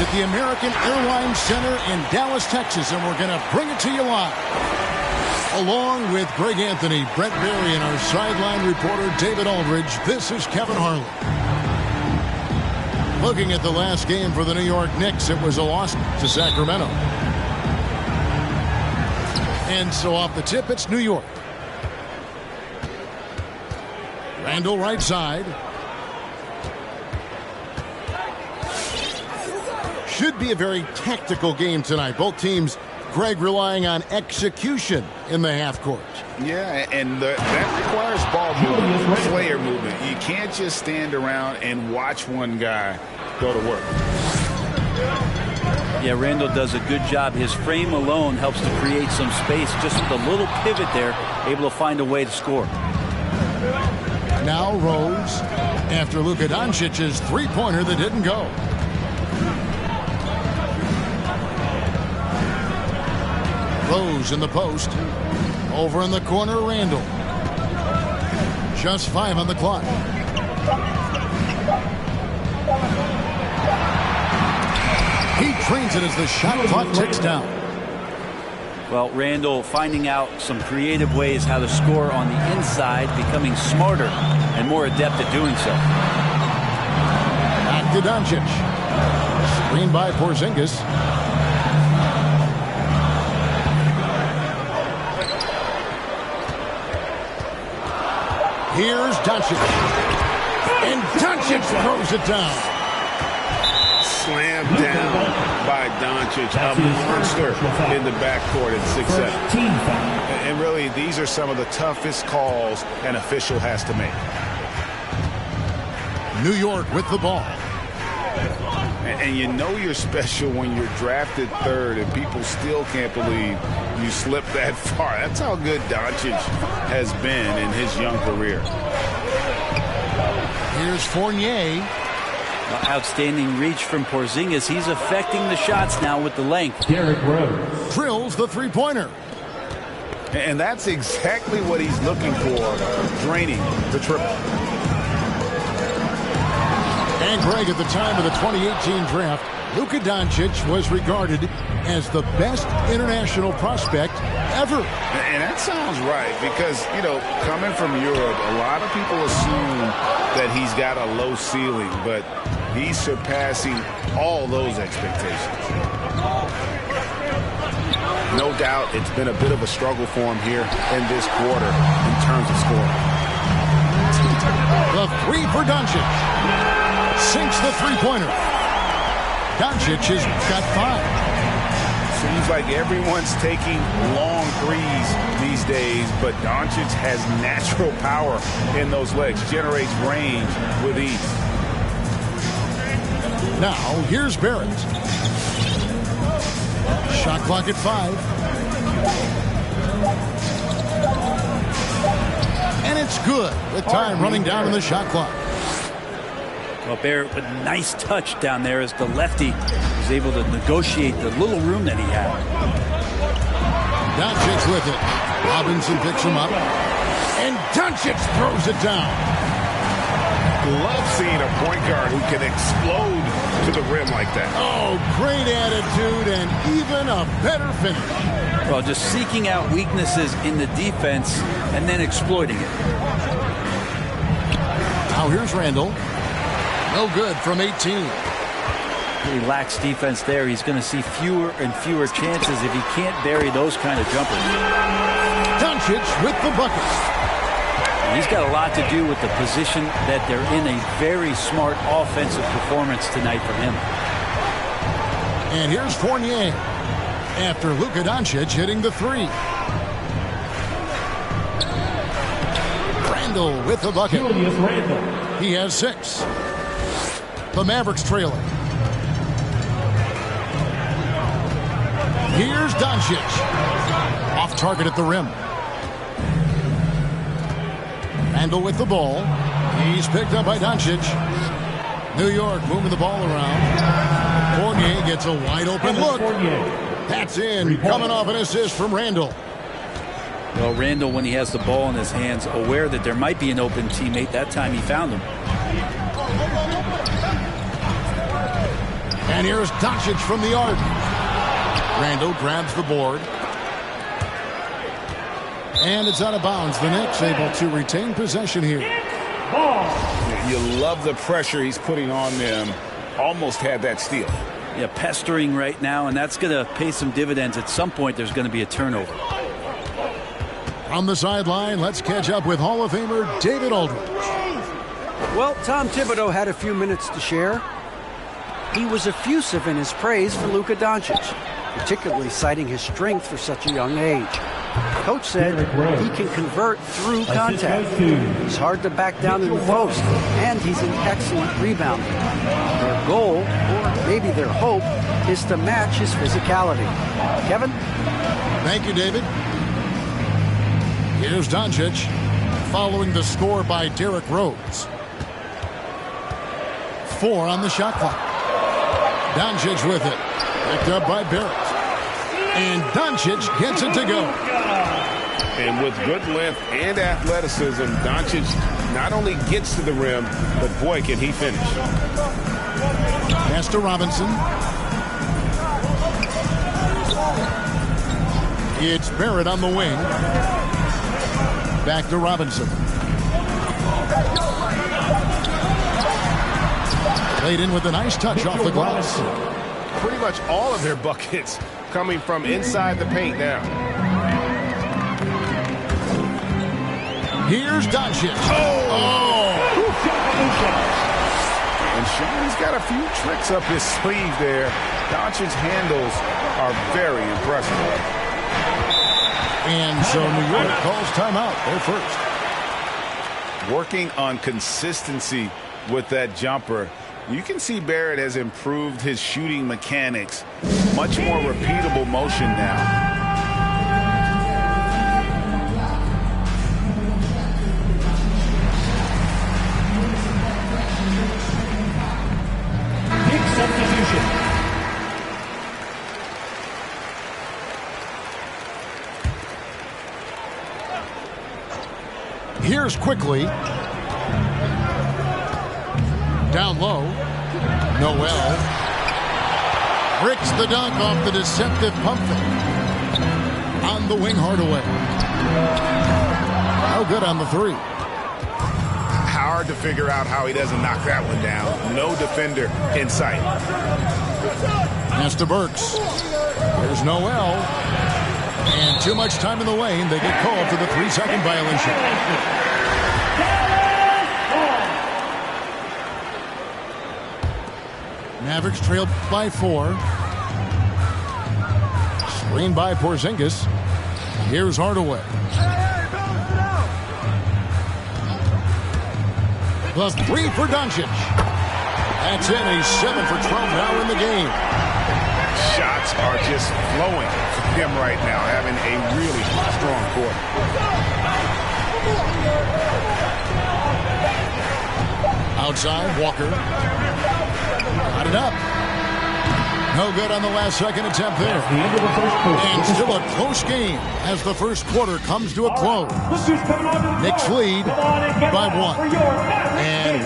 at the American Airlines Center in Dallas, Texas, and we're going to bring it to you live. Along with Greg Anthony, Brett Berry, and our sideline reporter David Aldridge, this is Kevin Harlan. Looking at the last game for the New York Knicks, it was a loss to Sacramento. And so off the tip, it's New York. Randall right side. Should be a very tactical game tonight. Both teams, Greg, relying on execution in the half court. Yeah, and that requires ball movement, player movement. You can't just stand around and watch one guy go to work. Yeah, Randall does a good job. His frame alone helps to create some space. Just with a little pivot there, able to find a way to score. Now Rose after Luka Doncic's three-pointer that didn't go. Rose in the post. Over in the corner, Randall. Just 5 on the clock. He trains it as the shot clock ticks down. Well, Randall finding out some creative ways how to score on the inside, becoming smarter and more adept at doing so. Back to Doncic. Screen by Porzingis. Here's Doncic. And Doncic throws it down. Slammed down by Doncic, a monster in the backcourt at 6'7". And really, these are some of the toughest calls an official has to make. New York with the ball. And you know you're special when you're drafted third and people still can't believe you slipped that far. That's how good Doncic has been in his young career. Here's Fournier. Outstanding reach from Porzingis. He's affecting the shots now with the length. Derrick Rose drills the three-pointer. And that's exactly what he's looking for, draining the triple. And Greg, at the time of the 2018 draft, Luka Doncic was regarded as the best international prospect ever. And that sounds right because, you know, coming from Europe, a lot of people assume that he's got a low ceiling, but he's surpassing all those expectations. No doubt it's been a bit of a struggle for him here in this quarter in terms of scoring. The three for Doncic. Sinks the three-pointer. Doncic has got 5. Seems like everyone's taking long threes these days, but Doncic has natural power in those legs, generates range with ease. Now, here's Barrett. Shot clock at 5. And it's good with time running down in the shot clock. Well, Barrett with a nice touch down there as the lefty was able to negotiate the little room that he had. Doncic with it. Robinson picks him up. And Doncic throws it down. Love seeing a point guard who can explode to the rim like that. Oh, great attitude and even a better finish. Well, just seeking out weaknesses in the defense and then exploiting it. Now here's Randall. No good from 18. He lacks defense there. He's going to see fewer and fewer chances if he can't bury those kind of jumpers. Doncic with the bucket. He's got a lot to do with the position that they're in. A very smart offensive performance tonight for him. And here's Fournier after Luka Doncic hitting the three. Randall with the bucket. He has 6. The Mavericks trailing. Here's Doncic. Off target at the rim. Randall with the ball. He's picked up by Doncic. New York moving the ball around. Fournier gets a wide open look. That's in. Coming off an assist from Randall. Well, Randall, when he has the ball in his hands, aware that there might be an open teammate, that time he found him. And here's Doncic from the arc. Randall grabs the board. And it's out of bounds. The Knicks able to retain possession here. You love the pressure he's putting on them. Almost had that steal. Yeah, pestering right now, and that's going to pay some dividends. At some point, there's going to be a turnover. On the sideline, let's catch up with Hall of Famer David Aldridge. Well, Tom Thibodeau had a few minutes to share. He was effusive in his praise for Luka Doncic, particularly citing his strength for such a young age. Coach said he can convert through contact. He's hard to back down in the post, and he's an excellent rebounder. Their goal, or maybe their hope, is to match his physicality. Kevin? Thank you, David. Here's Doncic, following the score by Derrick Rose. 4 on the shot clock. Doncic with it. Picked up by Barrett. And Doncic gets it to go. And with good length and athleticism, Doncic not only gets to the rim, but boy, can he finish. Pass to Robinson. It's Barrett on the wing. Back to Robinson. Played in with a nice touch off the glass. Pretty much all of their buckets coming from inside the paint now. Here's Doncic. And Sean's got a few tricks up his sleeve there. Doncic's handles are very impressive. And so New York calls timeout. They're first. Working on consistency with that jumper. You can see Barrett has improved his shooting mechanics. Much more repeatable motion now. Substitution. Here's quickly. Down low. Noel. Bricks the dunk off the deceptive pump fake. On the wing, Hardaway. No good on the three. Hard to figure out how he doesn't knock that one down. No defender in sight. Pass to Burks. There's Noel. And too much time in the lane. They get called for the 3-second violation. Mavericks trailed by 4. Screen by Porzingis. Here's Hardaway. The 3 for Doncic. That's in. He's 7 for 12 now in the game. Shots are just flowing for him right now, having a really strong quarter. Outside, Walker. Got it up. No good on the last second attempt there. And still a close game as the first quarter comes to a close. Knicks lead by 1. And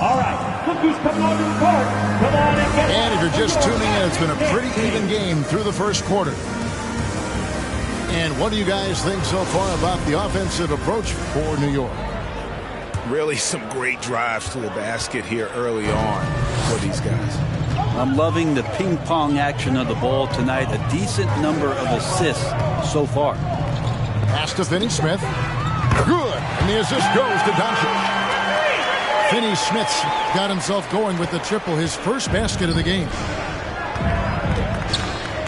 All right, look who's coming onto the court. Come on and if you're just tuning in, it's been a pretty even game through the first quarter. And what do you guys think so far about the offensive approach for New York? Really some great drives to the basket here early on for these guys. I'm loving the ping pong action of the ball tonight. A decent number of assists so far. Pass to Finney-Smith. Good. And the assist goes to Doncic. Finney-Smith's got himself going with the triple, his first basket of the game.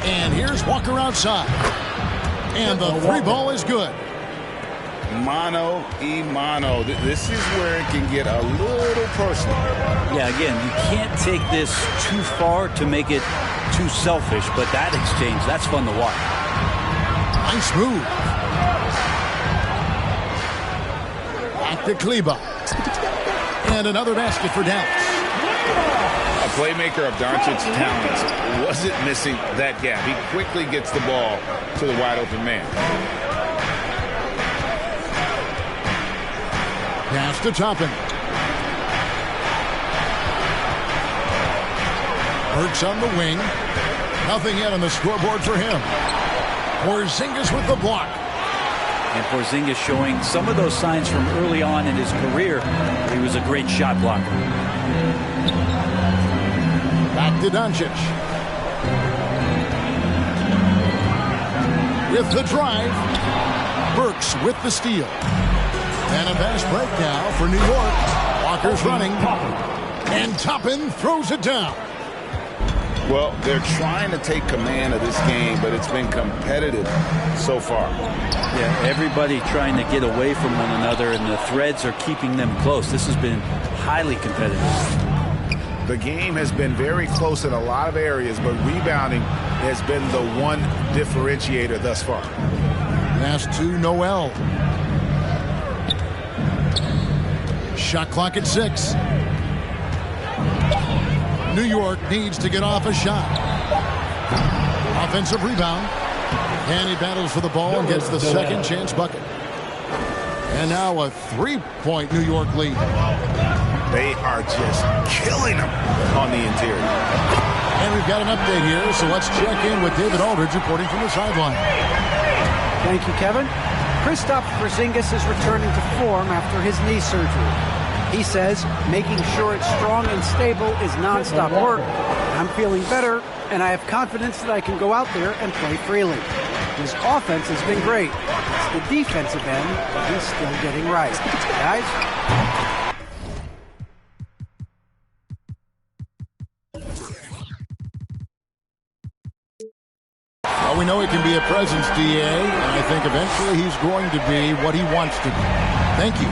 And here's Walker outside. And the 3 ball is good. Mano y mano. This is where it can get a little personal. Yeah, again, you can't take this too far to make it too selfish, but that exchange, that's fun to watch. Nice move. Back to Kleba. And another basket for Dallas. A playmaker of Doncic's talents wasn't missing that gap. He quickly gets the ball to the wide open man. Pass to Toppin. Burks on the wing. Nothing yet on the scoreboard for him. Porzingis with the block. And Porzingis showing some of those signs from early on in his career. He was a great shot blocker. Back to Doncic. With the drive. Burks with the steal. And a fast break now for New York. Walker's running. And Toppin throws it down. Well, they're trying to take command of this game, but it's been competitive so far. Yeah, everybody trying to get away from one another, and the threads are keeping them close. This has been highly competitive. The game has been very close in a lot of areas, but rebounding has been the one differentiator thus far. Pass to Noel. Shot clock at 6. New York needs to get off a shot. Offensive rebound. And he battles for the ball and gets the second chance bucket. And now a 3-point New York lead. They are just killing them on the interior. And we've got an update here, so let's check in with David Aldridge reporting from the sideline. Thank you, Kevin. Kristaps Porzingis is returning to form after his knee surgery. He says making sure it's strong and stable is nonstop work. I'm feeling better, and I have confidence that I can go out there and play freely. His offense has been great. It's the defensive end that he's still getting right. Guys? Well, we know he can be a presence, DA, and I think eventually he's going to be what he wants to be. Thank you.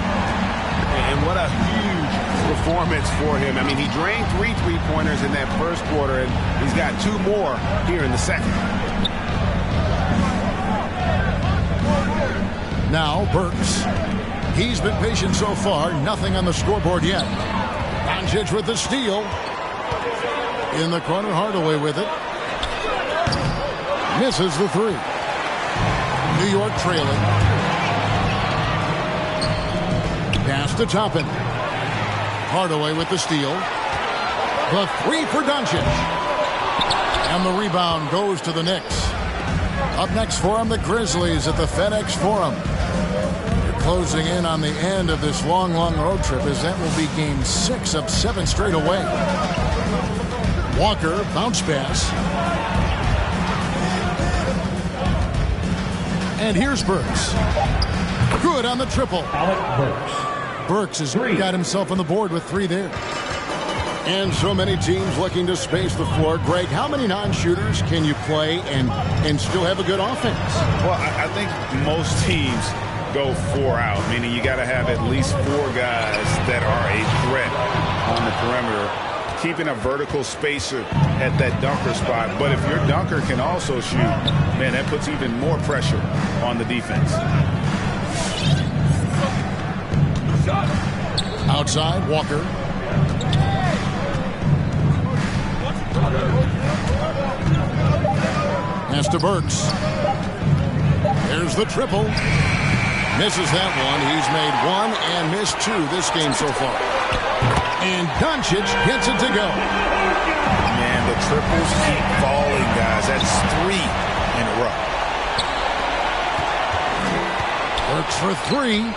And what a huge performance for him. I mean, he drained 3 3-pointers in that first quarter, and he's got 2 more here in the second. Now Burks. He's been patient so far. Nothing on the scoreboard yet. Doncic with the steal. In the corner, Hardaway with it. Misses the 3. New York trailing. Pass to Toppin. Hardaway with the steal. The 3 for Doncic. And the rebound goes to the Knicks. Up next for them, the Grizzlies at the FedEx Forum. They're closing in on the end of this long, long road trip, as that will be game 6 of 7 straight away. Walker, bounce pass. And here's Burks. Good on the triple. Burks has got himself on the board with 3 there. And so many teams looking to space the floor. Greg, how many non-shooters can you play and still have a good offense? Well, I think most teams go 4 out, meaning you got to have at least 4 guys that are a threat on the perimeter, keeping a vertical spacer at that dunker spot. But if your dunker can also shoot, man, that puts even more pressure on the defense. Outside, Walker. Pass to Burks. There's the triple. Misses that one. He's made 1 and missed 2 this game so far. And Doncic gets it to go. Man, the triples keep falling, guys. That's 3 in a row. Works for 3.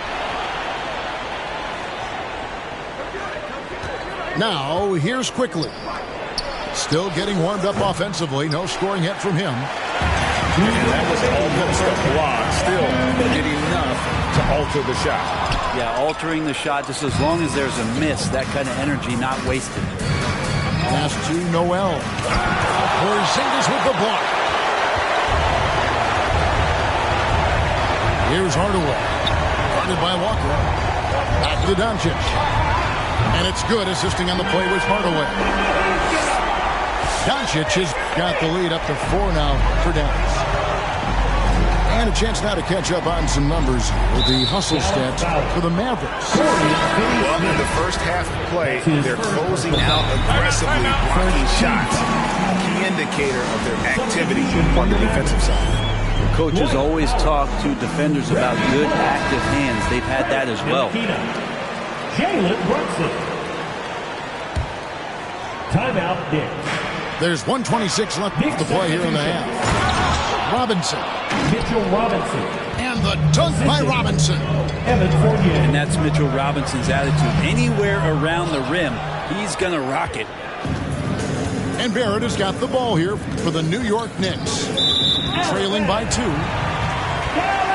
Now, here's Quickly. Still getting warmed up offensively. No scoring yet from him. And that was almost a block. Still did enough to alter the shot. Yeah, altering the shot just as long as there's a miss. That kind of energy not wasted. Pass to Noel. Porzingis with the block. Here's Hardaway. Guarded by Walker. Back to Doncic. And it's good, assisting on the play with Hardaway. Doncic has got the lead up to 4 now for Dallas. And a chance now to catch up on some numbers with the hustle stats for the Mavericks. Well, in the first half of play, they're closing out aggressively, blocking shots. A key indicator of their activity on the defensive side. The coaches always talk to defenders about good active hands. They've had that as well. Jalen Brunson. Timeout, Knicks. There's 1:26 left to play here in the half. Robinson. Mitchell Robinson. And the dunk by Robinson. And that's Mitchell Robinson's attitude. Anywhere around the rim, he's going to rock it. And Barrett has got the ball here for the New York Knicks. Trailing by 2.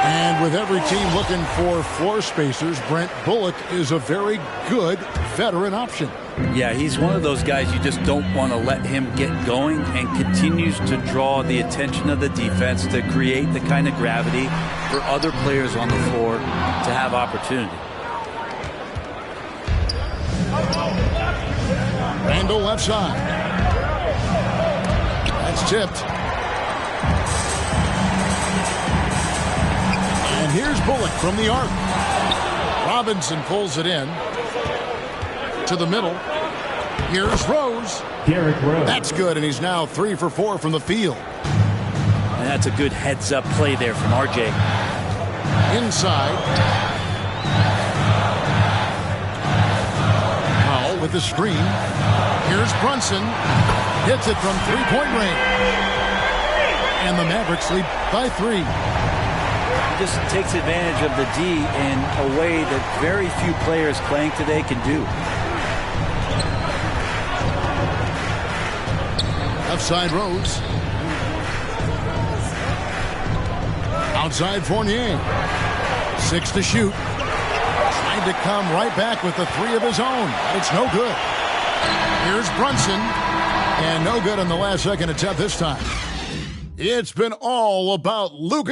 And with every team looking for floor spacers, Brent Bullock is a very good veteran option. Yeah, he's one of those guys you just don't want to let him get going, and continues to draw the attention of the defense to create the kind of gravity for other players on the floor to have opportunity. Randall left side. That's tipped. And here's Bullock from the arc. Robinson pulls it in to the middle. Here's Rose. Derrick Rose. That's good, and he's now 3 for 4 from the field. And that's a good heads-up play there from RJ. Inside. Powell with the screen. Here's Brunson. Hits it from three-point range. And the Mavericks lead by 3. He just takes advantage of the D in a way that very few players playing today can do. Left side Rose. Outside Fournier. 6 to shoot. Trying to come right back with the 3 of his own. It's no good. Here's Brunson. And no good on the last second attempt this time. It's been all about Luka.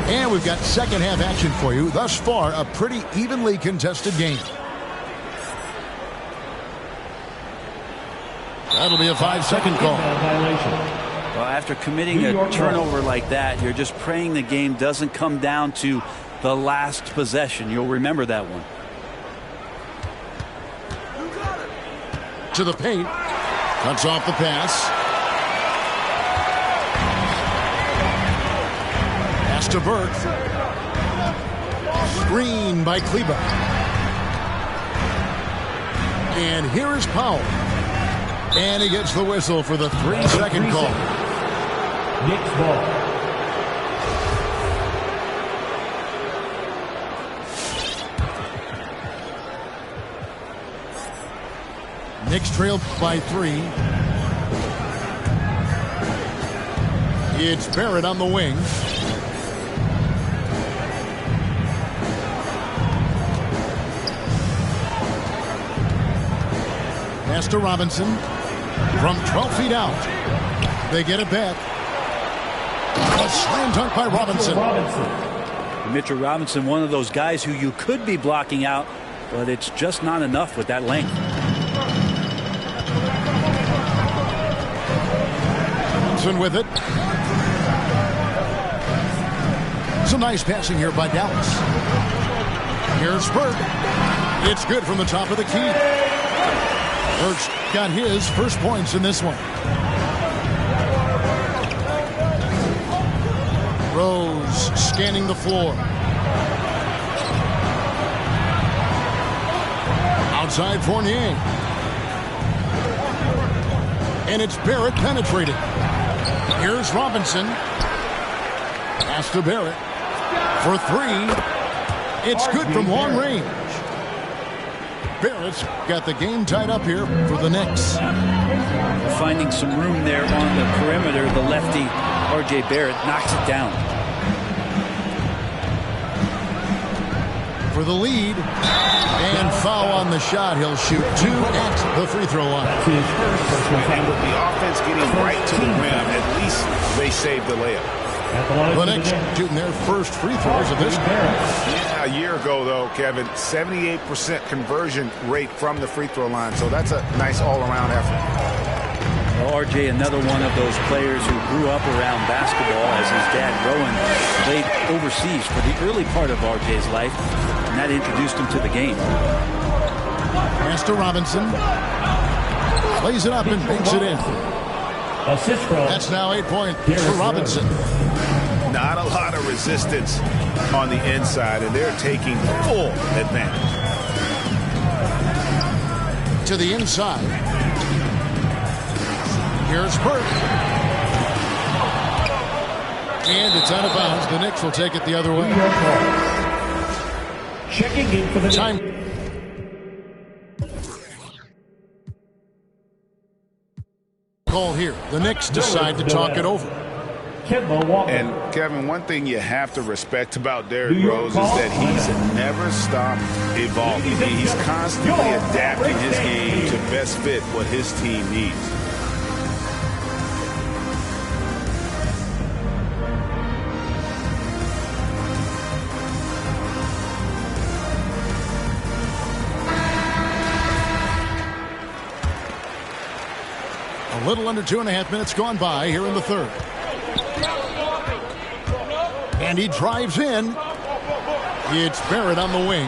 And we've got second half action for you. Thus far, a pretty evenly contested game. That'll be a 5-second call. Well, after committing a turnover like that, you're just praying the game doesn't come down to the last possession. You'll remember that one. To the paint. Cuts off the pass. Pass to Burke. Screen by Kleba. And here is Powell. And he gets the whistle for the 3-second call. Knicks ball. Knicks trailed by 3. It's Barrett on the wing. Pass to Robinson. From 12 feet out. They get it back. A slam dunk by Robinson. Mitchell Robinson, one of those guys who you could be blocking out, but it's just not enough with that length. With it. Some nice passing here by Dallas. Here's Burke. It's good from the top of the key. Burke's got his first points in this one. Rose scanning the floor. Outside Fournier. And it's Barrett penetrating. Here's Robinson. Pass to Barrett. For 3. It's good from long range. Barrett's got the game tied up here for the Knicks. Finding some room there on the perimeter. The lefty, RJ Barrett, knocks it down. For the lead. And foul on the shot. He'll shoot 2 at the free throw line. And with the offense getting right to the rim, at least they saved the layup. The Knicks shooting their first free throws of this game. Yeah, a year ago, though, Kevin, 78% conversion rate from the free throw line. So that's a nice all-around effort. Well, RJ, another one of those players who grew up around basketball as his dad, Rowan, played overseas for the early part of RJ's life, and that introduced him to the game. Pass to Robinson. Plays it up and banks it in. Assist from. That's now 8 points for Robinson. Not a lot of resistance on the inside, and they're taking full advantage. to the inside. Here's Burke. And it's out of bounds. The Knicks will take it the other way. Checking in for the time. Call here. The Knicks decide to talk it over. And Kevin, one thing you have to respect about Derrick Rose is that he's never stopped evolving. He's constantly adapting his game to best fit what his team needs. A little under 2.5 minutes gone by here in the third. And he drives in. It's Barrett on the wing.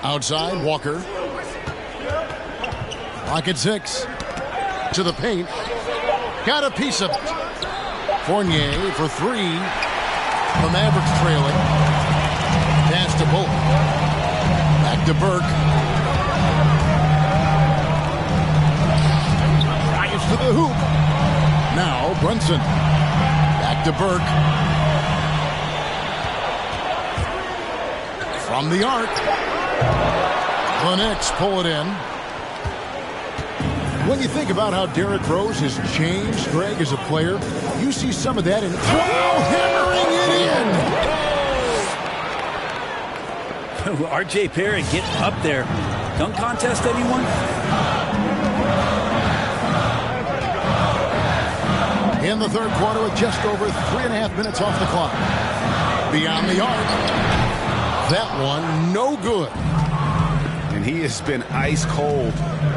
Outside, Walker. Lock at 6. To the paint. Got a piece of it. Fournier for 3. The Mavericks trailing. Pass to Bolt. Back to Burke. To the hoop. Now Brunson. Back to Burke. From the arc. The Knicks pull it in. When you think about how Derrick Rose has changed, Greg, as a player, you see some of that in hammering it in. R.J. Barrett getting up there. Dunk contest, anyone? In the third quarter with just over 3.5 minutes off the clock. Beyond the arc. That one no good. And he has been ice cold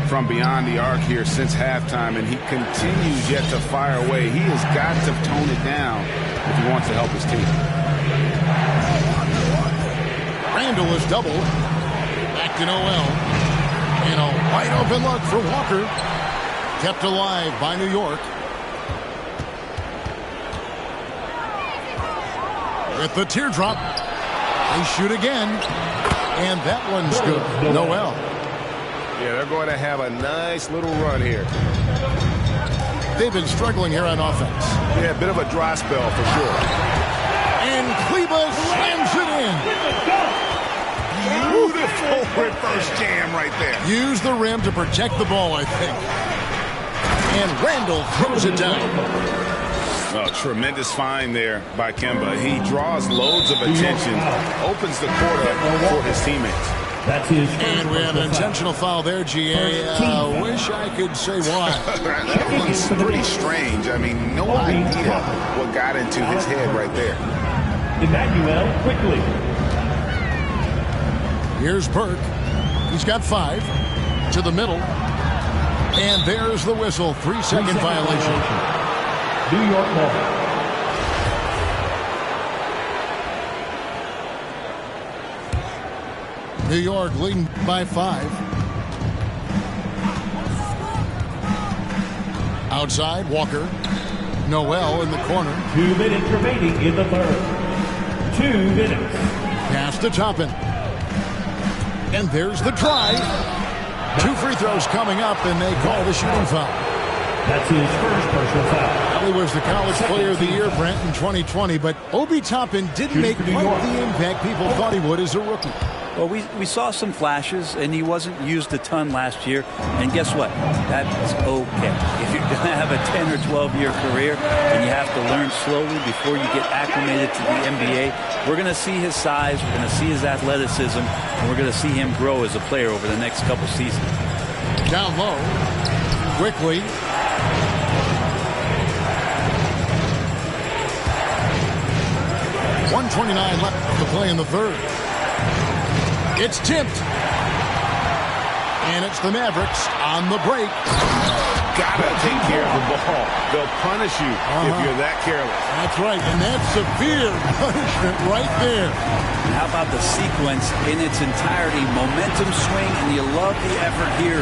from beyond the arc here since halftime, and he continues yet to fire away. He has got to tone it down if he wants to help his team. Randall is doubled. Back to Noel. And a wide open look for Walker. Kept alive by New York. With the teardrop, they shoot again, and that one's good. Noel. Yeah, they're going to have a nice little run here. They've been struggling here on offense. Yeah, a bit of a dry spell for sure. And Kleba slams it in. Beautiful reverse jam right there. Use the rim to protect the ball, I think. And Randall throws it down. Oh, tremendous find there by Kemba. He draws loads of attention, opens the court up for his teammates. That's his and we have an intentional foul there, GA. Wish I could say why. That one's pretty strange. I mean, no idea what got into his head right there. Emmanuel quickly. Here's Burke. He's got 5 to the middle. And there's the whistle. 3-second violation. New York ball. New York leading by 5. Outside, Walker. Noel in the corner. 2 minutes remaining in the third. 2 minutes. Pass to Toppin. And there's the try. 2 free throws coming up, and they call the shooting foul. That's his first personal foul. He was the College Player of the Year, Brent, in 2020, but Obi Toppin didn't make quite the impact people thought he would as a rookie. Well, we saw some flashes, and he wasn't used a ton last year. And guess what? That's okay. If you're going to have a 10 or 12-year career and you have to learn slowly before you get acclimated to the NBA, we're going to see his size, we're going to see his athleticism, and we're going to see him grow as a player over the next couple seasons. Down low, quickly. .129 left to play in the third. It's tipped. And it's the Mavericks on the break. Gotta take care of the ball. They'll punish you if you're that careless. That's right, and that's severe punishment right there. How about the sequence in its entirety? Momentum swing, and you love the effort here.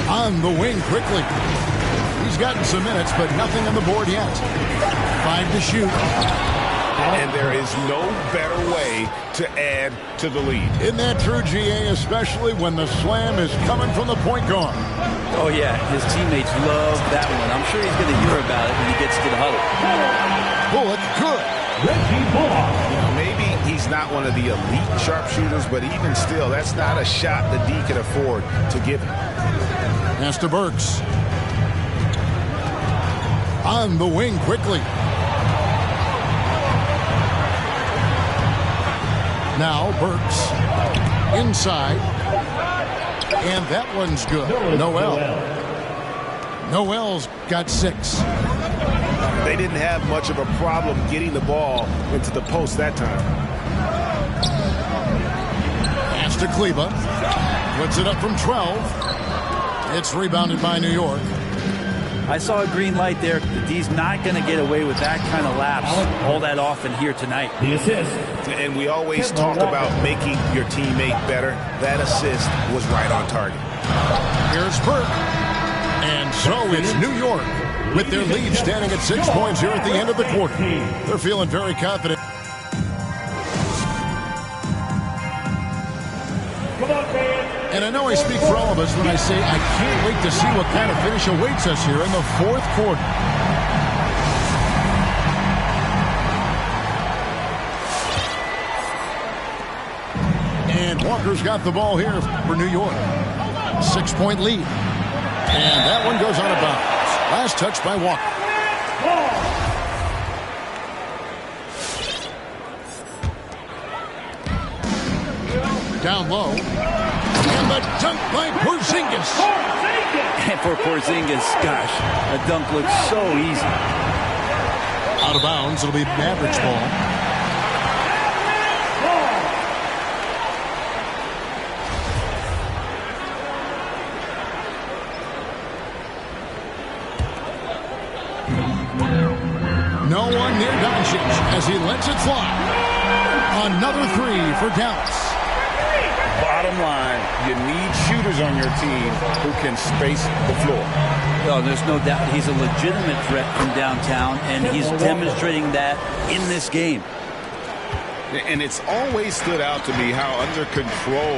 On the wing quickly. He's gotten some minutes, but nothing on the board yet. 5 to shoot. and there is no better way to add to the lead. Isn't that true, GA, especially when the slam is coming from the point guard? Oh, yeah, his teammates love that one. I'm sure he's going to hear about it when he gets to the huddle. Bullock, good. Maybe he's not one of the elite sharpshooters, but even still, that's not a shot the D can afford to give him. Pass to Burks. On the wing quickly. Now Burks. Inside. And that one's good. Noel. Noel's got 6. They didn't have much of a problem getting the ball into the post that time. Pass to Kleba. Puts it up from 12. It's rebounded by New York. I saw a green light there. The D's not going to get away with that kind of lapse all that often here tonight. The assist. And we always talk about making your teammate better. That assist was right on target. Here's Burke. And so it's New York with their lead standing at 6 points here at the end of the quarter. They're feeling very confident. And I know I speak for all of us when I say I can't wait to see what kind of finish awaits us here in the fourth quarter. And Walker's got the ball here for New York. 6-point lead. And that one goes out of bounds. Last touch by Walker. Down low. And the dunk by Porzingis. And for Porzingis, gosh, the dunk looks so easy. Out of bounds. It'll be Mavericks ball. No one near Doncic as he lets it fly. Another 3 for Dallas. Bottom line, you need shooters on your team who can space the floor. Oh, there's no doubt he's a legitimate threat from downtown, and he's demonstrating that in this game. And it's always stood out to me how under control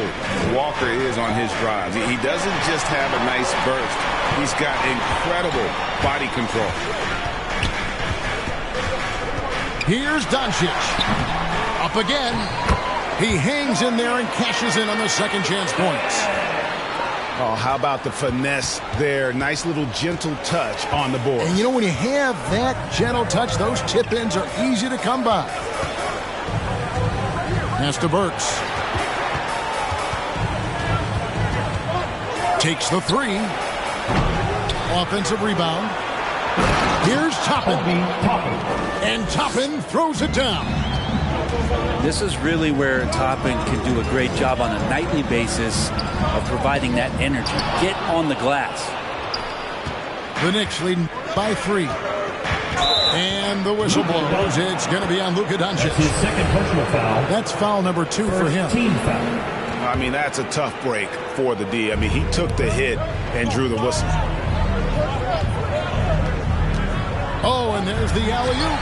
Walker is on his drives. He doesn't just have a nice burst. He's got incredible body control. Here's Doncic. Up again. He hangs in there and cashes in on the second chance points. Oh, how about the finesse there? Nice little gentle touch on the board. And you know, when you have that gentle touch, those tip-ins are easy to come by. Pass to Burks. Takes the 3. Offensive rebound. Here's Toppin. And Toppin throws it down. This is really where Toppin can do a great job on a nightly basis of providing that energy. Get on the glass. The Knicks leading by 3. And the whistle blows. It's going to be on Luka Doncic. That's his second personal foul. That's foul number 2 for him. Team foul. I mean, that's a tough break for the D. I mean, he took the hit and drew the whistle. Oh, and there's the alley-oop.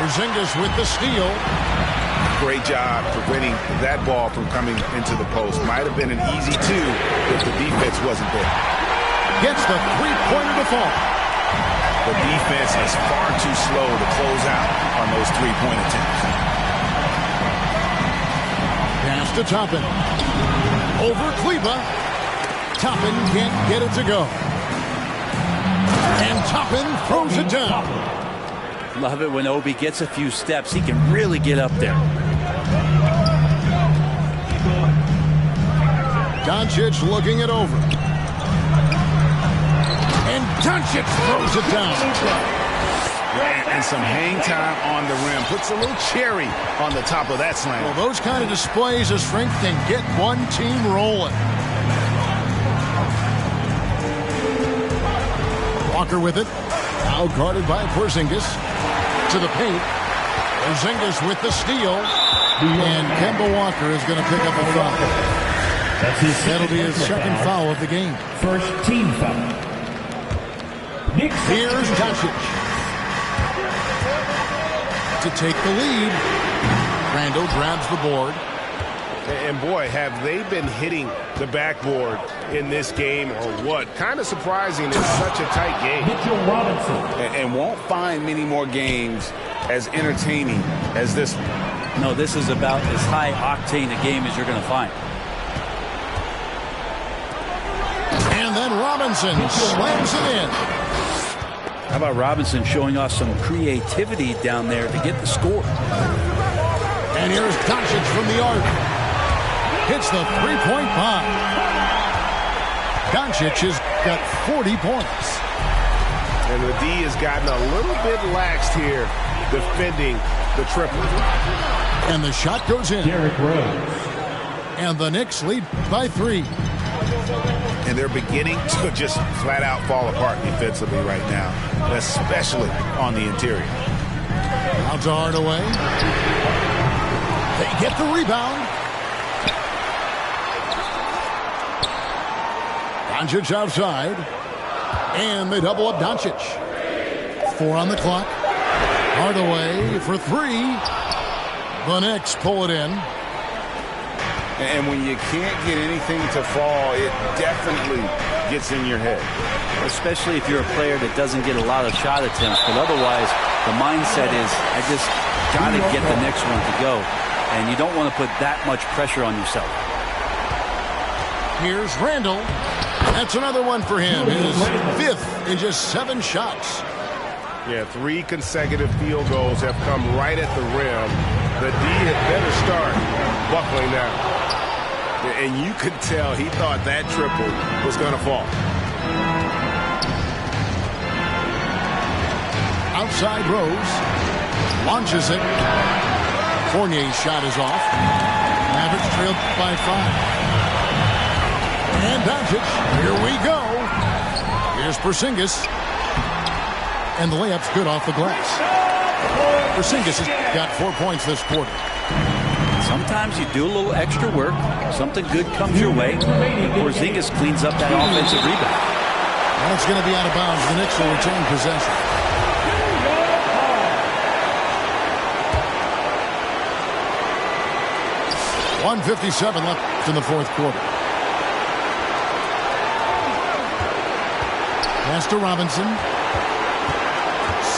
Porzingis with the steal. Great job preventing that ball from coming into the post. Might have been an easy 2 if the defense wasn't there. Gets the three-pointer to fall. The defense is far too slow to close out on those three-point attempts. Pass to Toppin. Over Kleba. Toppin can't get it to go. And Toppin throws it down. Love it when Obi gets a few steps. He can really get up there. Doncic looking it over. And Doncic throws it down. And some hang time on the rim. Puts a little cherry on the top of that slam. Well, those kind of displays of strength can get one team rolling. Walker with it. Now guarded by Porzingis. To the paint. Porzingis with the steal. And Kemba Walker is going to pick up a foul. That'll be his second foul of the game. First team foul. Here's Doncic. to take the lead. Randall grabs the board. And boy, have they been hitting the backboard in this game or what? Kind of surprising it's such a tight game. Mitchell Robinson. And won't find many more games as entertaining as this one. No, this is about as high-octane a game as you're going to find. And then Robinson slams it in. How about Robinson showing us some creativity down there to get the score? And here's Doncic from the arc. Hits the three-point bomb. Doncic has got 40 points. And the D has gotten a little bit laxed here defending the triple. And the shot goes in. Derrick Rose. And the Knicks lead by 3. And they're beginning to just flat out fall apart defensively right now, especially on the interior. Out to Hardaway. They get the rebound. Doncic outside. And they double up Doncic. 4 on the clock. Hardaway for 3. The Knicks pull it in. And when you can't get anything to fall, it definitely gets in your head. Especially if you're a player that doesn't get a lot of shot attempts. But otherwise, the mindset is, I just got to get the next one to go. And you don't want to put that much pressure on yourself. Here's Randall. That's another one for him. His 5th in just 7 shots. Yeah, 3 consecutive field goals have come right at the rim. The D had better start buckling now. And you could tell he thought that triple was going to fall. Outside Rose. Launches it. Fournier's shot is off. Mavericks trailed by 5. And Doncic. Here we go. Here's Porzingis. And the layup's good off the glass. Porzingis has got 4 points this quarter. Sometimes you do a little extra work. Something good comes your way. Porzingis cleans up that offensive rebound. Well, it's going to be out of bounds. The Knicks will retain possession. .157 left in the 4th quarter. Pass to Robinson.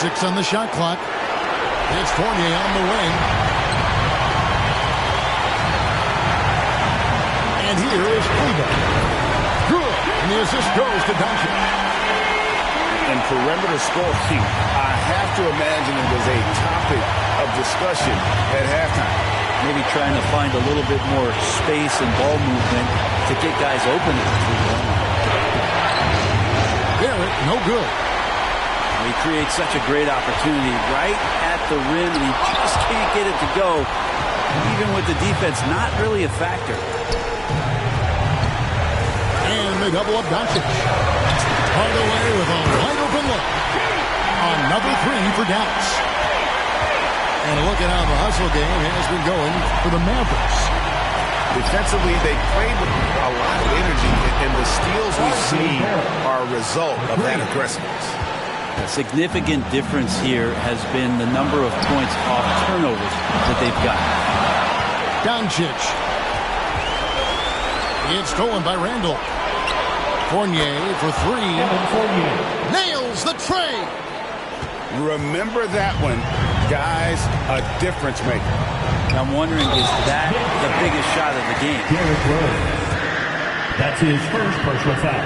6 on the shot clock. It's Fournier on the wing. And here is Cleveland. Good. And the assist goes to Doncic. And perimeter scoring, I have to imagine it was a topic of discussion at halftime. Maybe trying to find a little bit more space and ball movement to get guys open. Barrett, no good. He creates such a great opportunity right at the rim, and he just can't get it to go. Even with the defense, not really a factor. And they double up Doncic. Hardaway with a wide open look. Another 3 for Dallas. And look at how the hustle game has been going for the Mavericks. Defensively, they played with a lot of energy, and the steals we see are a result of that aggressiveness. A significant difference here has been the number of points off turnovers that they've got. Doncic. It's stolen by Randall. Fournier for 3. Nails the tray. Remember that one, guys, a difference maker. I'm wondering, is that the biggest shot of the game? Derrick Rose. That's his first personal foul.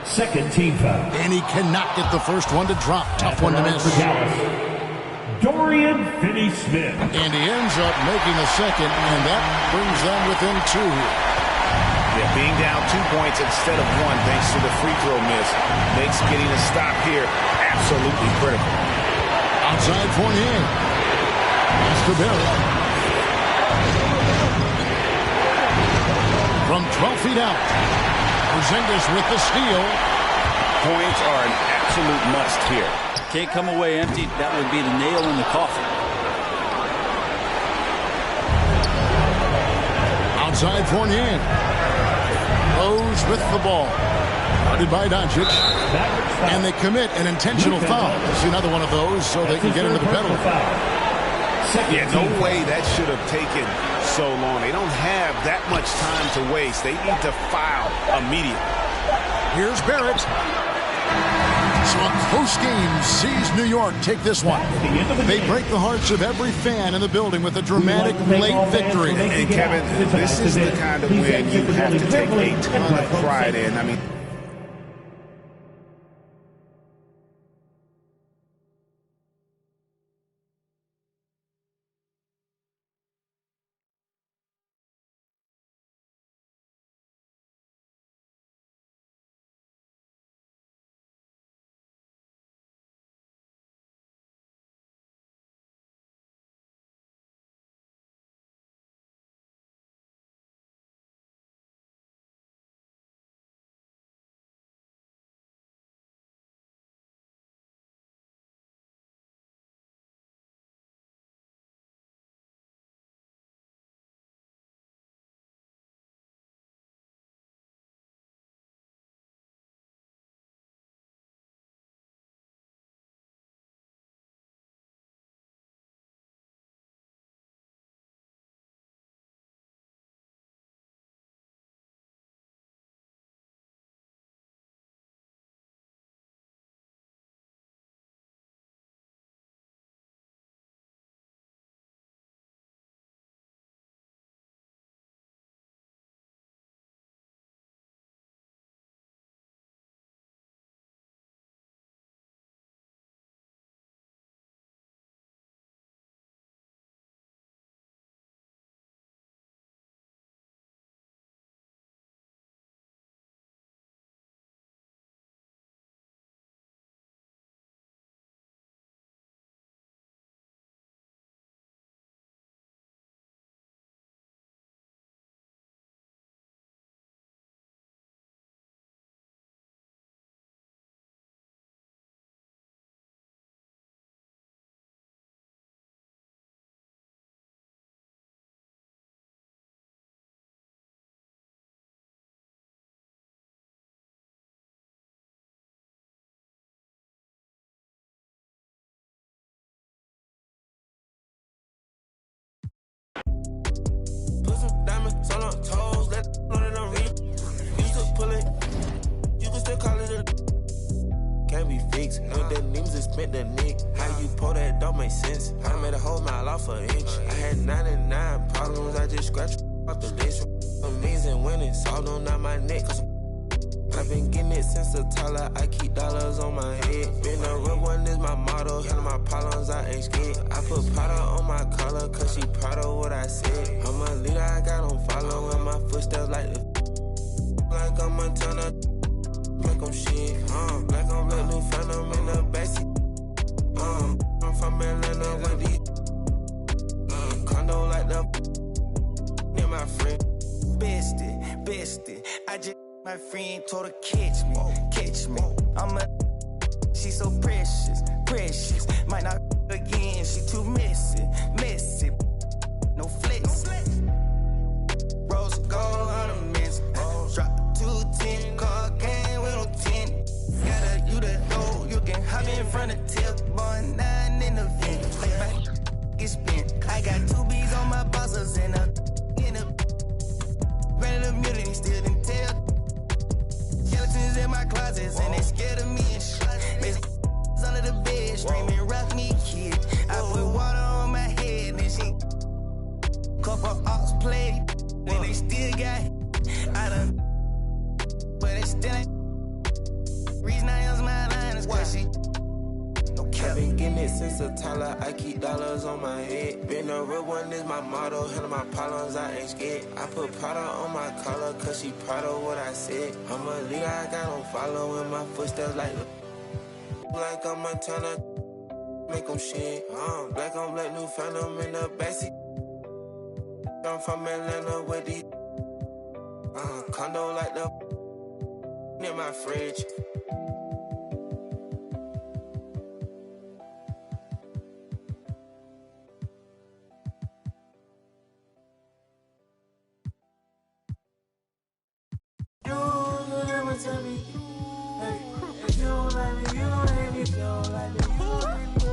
Second team foul. And he cannot get the first one to drop. Tough one to miss. Dorian Finney-Smith. And he ends up making a second, and that brings them within 2 here. Yeah, being down 2 points instead of 1 thanks to the free throw miss makes getting a stop here absolutely critical. Outside Fournier. Pass to Barrett. From 12 feet out. Porzingis with the steal. Points are an absolute must here. Can't come away empty. That would be the nail in the coffin. Outside Fournier. Rose with the ball. Guarded by Doncic. And they commit an intentional foul. See another one of those so they can get into the penalty. Yeah, no way that should have taken so long. They don't have that much time to waste. They need to foul immediately. Here's Barrett. So a close game sees New York take this one. They break the hearts of every fan in the building with a dramatic late victory. And Kevin, this is the kind of win you have to take a ton of pride in. I mean, Know that niggas is spent the nick. How you pull that don't make sense. I made a whole mile off an inch. I had 99 problems, I just scratched off the list. Amazing winning, solved on not my neck. Cause I've been getting it since the toddler. I keep dollars on my head. Been a real one is my motto. Handle my problems, I ain't scared. I put powder on my collar, cause she proud of what I said. I'm a leader, I got on following my footsteps like the like I'm a turner. Like I'm shit, like I'm let new phantom in the backseat. I'm from Atlanta with these condo like the near my friend. Bestie, I just my friend told her catch me. I'm a she so precious. Might not again, she too messy. No flex. Rose gold ornaments. Drop 210, car game with no 10. Gotta you the know you can hop in front of tip. Boy, 9 in the vent. Like my get spent. I got 2 B's on my bosses in a ready to mute and still didn't tell. Skeletons in my closets and they scared of me and shit. Under the bed screaming rock me kid. I put water on my head and she couple ox played. Then they still got I done. But it still ain't. Reason I use my line is cause she no cap. I've been getting it since the toddler. I keep dollars on my head. Been a real one is my motto. Handle my problems, I ain't scared. I put powder on my collar cause she proud of what I said. I'm a leader, I got on following my footsteps like I'm a turner. Make them shit. Black on black new phantom in the backseat. I'm from Atlanta with these condo like the near my fridge. You never tell me. Hey, if you don't like me, you don't hate me. If you don't like me, you don't hate me.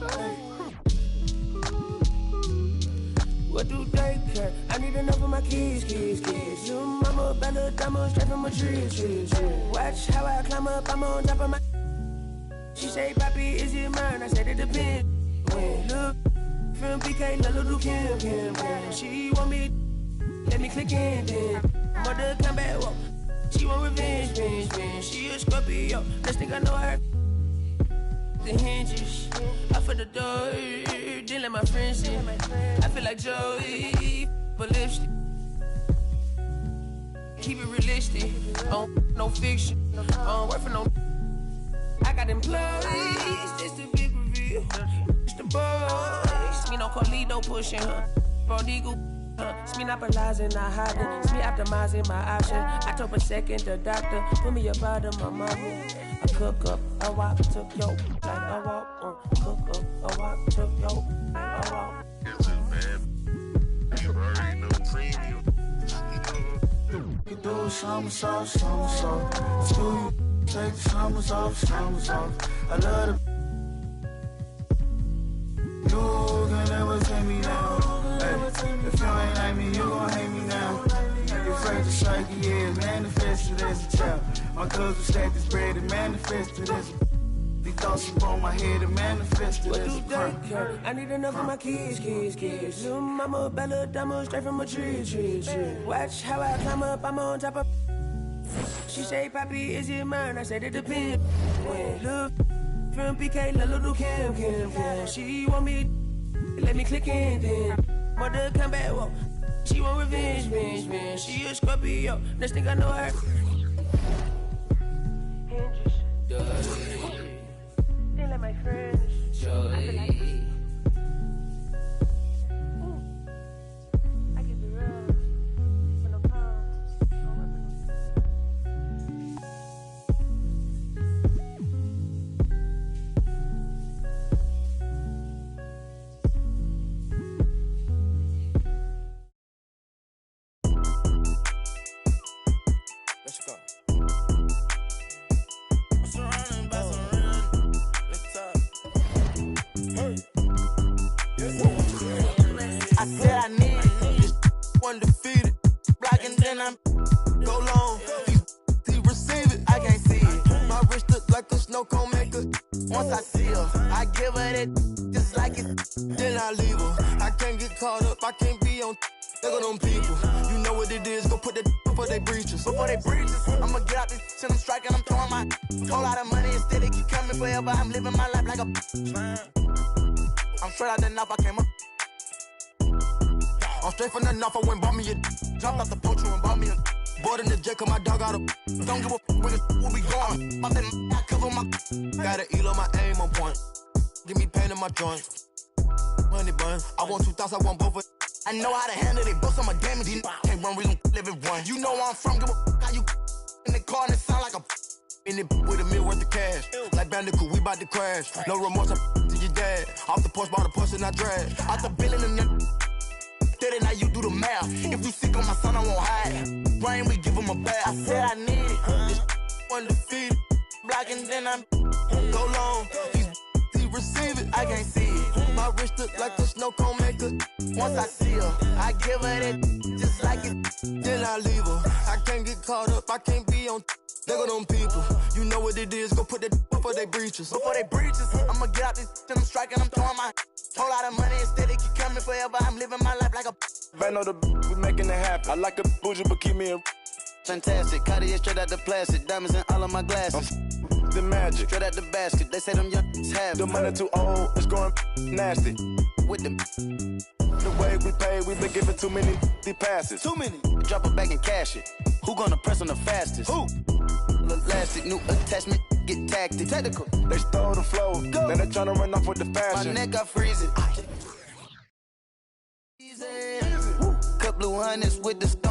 Hey. tree. Watch how I climb up, I'm on top of my. She say, Papi, is it mine? I said it depends. When look from PK, little Kim. She want me, let me click in then. Mother come back, whoa. She want revenge. She a Scorpio, next thing I know her. The hinges, I for the door, didn't let my friends in. I feel like Joey, but lipstick. Keep it realistic, no fiction, work for no. I got employees, this the big reveal. It's the boys, me no Carlito pushing her. Prodigal, it's me not paralyzing, not hiding. It's me optimizing my option. I took a second, the doctor put me about in my mommy. I cook up, a walk, took yo, like a walk. Cook up, a walk, took yo, like a walk. It's just bad. You already know premium. You do somersault. Screw you, take the summers off. I love the. You can never take me down. Hey, if you ain't like me, you gon' hate me now. You're afraid to strike, yeah, manifested as a child. My cousin stacked this bread and manifested as a. These thoughts upon my head and manifested as a crime. I need enough for my kids. Little mama, Bella, diamond straight from a tree. Watch how I climb up, I'm on top of. She say, Papi, is it mine? I said it depends. When look from PK, little Kim. She want me, let me click in then. Mother come back, whoa. She want revenge. She a Scorpio, next thing I know her. Hinges, didn't let my friends. I feel like. I keep it real. When I'm calm, let's go. I'm surrounded by some real. Let's talk. Hey. I said I need this undefeated. Blocking, then I'm go long. He receive it, I can't see it. My wrist look like a snow cone maker. Once I see her, I give her that just like it. Then I leave her. I can't get caught up, I can't be on. Look at them people. You know what it is, go put that before they breaches. I'ma get out this shit, I'm striking, I'm throwing my whole lot of money instead. It keep coming forever. I'm living my life like a. I'm straight out the knife, I came up. I'm straight from the knife, I went bought me a. Dropped out the poacher and bought me a. Bought in the jet, cause my dog out a. Don't give a where we going. My that I cover my. Gotta eat on my aim on point. Give me pain in my joints. Money bun. I want 2,000, I want both of. I know how to handle it, books on my damage. These can't run, we gon' live it one. You know where I'm from, give a how you in the car and it sound like a in it with $1 million worth of cash. Like Bandicoot, we bout to crash. No remorse, I'm to your dad. Off the porch, bought a push and I drag. Out the billing and then steady, now you do the math. If you sick on my son, I won't hide. Rain, we give him a bath. I said I need it. This undefeated. Blocking, then I'm go long. He receive it, I can't see it. My wrist look like a snow cone maker. Once I see her, I give her that just like it. Then I leave her. I can't get caught up, I can't be on. Look at them people. You know what it is, go put that before they breaches. I'ma get out this shit, I'm striking, I'm throwing my whole lot of money instead. It keep coming forever. I'm living my life like a. Bang on the we making it happen. I like a bougie, but keep me a. Fantastic, Cartier straight out the plastic, diamonds in all of my glasses. The magic, straight out the basket, they say them young have the money too old, it's growing nasty. With them, the way we pay, we've been giving too many passes. Too many. Drop it back and cash it. Who gonna press on the fastest? Who? Elastic, new attachment, get tactic. Technical. They stole the flow, now they tryna run off with the fashion. My neck, I freeze it. Easy. Cut blue hundreds with the stones.